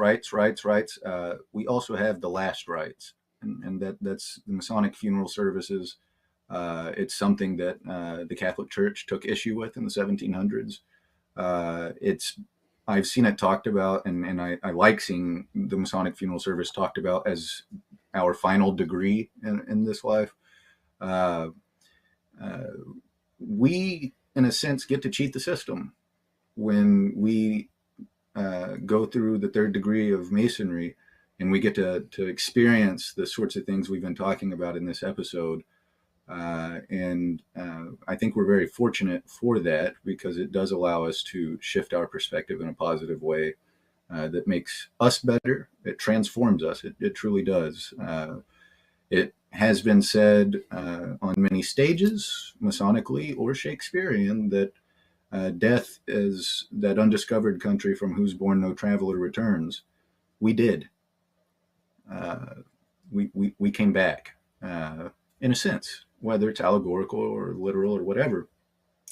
We also have the last rites, and that's the Masonic funeral services. It's something that the Catholic Church took issue with in the 1700s. I've seen it talked about, and I like seeing the Masonic funeral service talked about as our final degree in this life. We, in a sense, get to cheat the system when we go through the third degree of Masonry, and we get to experience the sorts of things we've been talking about in this episode. And I think we're very fortunate for that, because it does allow us to shift our perspective in a positive way that makes us better. It transforms us. It truly does. It has been said on many stages, Masonically or Shakespearean, that death is that undiscovered country from whose bourne no traveler returns. We did. We came back, in a sense, whether it's allegorical or literal or whatever.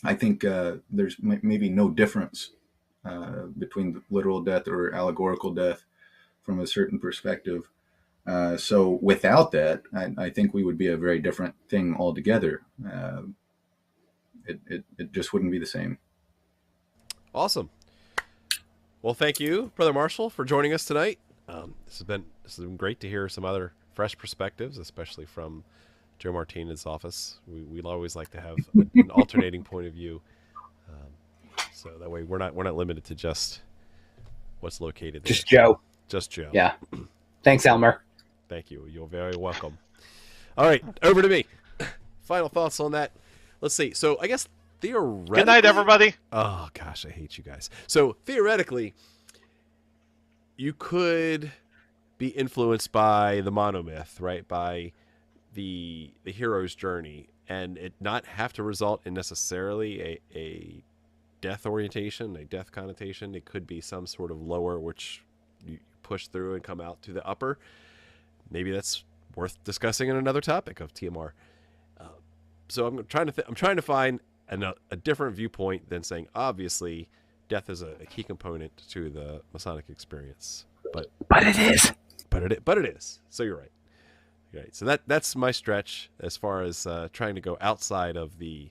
I think there's maybe no difference between the literal death or allegorical death from a certain perspective. So without that, I think we would be a very different thing altogether. It just wouldn't be the same. Awesome. Well, thank you, Brother Marshall, for joining us tonight. This has been great to hear some other fresh perspectives, especially from Joe Martinez's office. We'd always like to have an alternating point of view, so that way we're not limited to just what's located there. Just Joe. Just Joe. Yeah. Thanks, Elmer. Thank you. You're very welcome. All right, over to me. Final thoughts on that. Let's see. So I guess theoretically... Good night, everybody. Oh, gosh, I hate you guys. So theoretically, you could be influenced by the monomyth, right? By the hero's journey, and it not have to result in necessarily a death orientation, a death connotation. It could be some sort of lower, which you push through and come out to the upper. Maybe that's worth discussing in another topic of TMR. So I'm trying to find a different viewpoint than saying obviously death is a key component to the Masonic experience. But it is. But it is. So you're right. Right. So that's my stretch as far as trying to go outside of the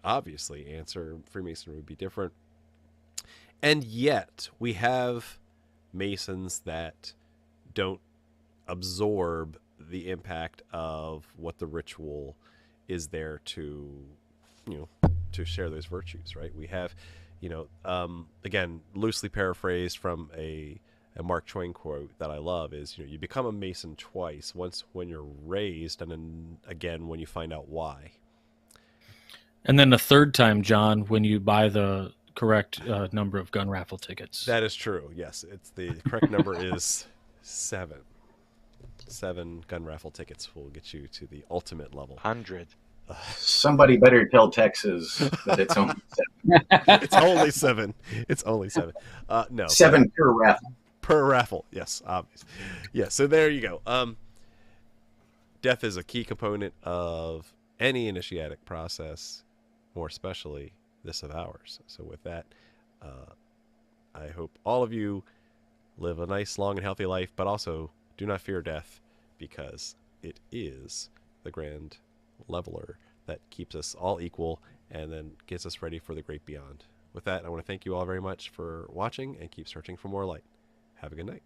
obviously answer. Freemasonry would be different. And yet we have Masons that don't absorb the impact of what the ritual is there to, to share those virtues, right? We have, again, loosely paraphrased from a Mark Twain quote that I love is, you become a Mason twice, once when you're raised and then again when you find out why. And then the third time, John, when you buy the correct number of gun raffle tickets. That is true. Yes, it's the correct number is 7. 7 gun raffle tickets will get you to the ultimate level. 100. Somebody better tell Texas that it's only 7. It's only 7. It's only 7. No. 7 per raffle. Per raffle. Yes, obvious. Yeah, so there you go. Death is a key component of any initiatic process, more especially this of ours. So with that, I hope all of you live a nice, long, and healthy life, but also do not fear death, because it is the grand leveler that keeps us all equal and then gets us ready for the great beyond. With that, I want to thank you all very much for watching and keep searching for more light. Have a good night.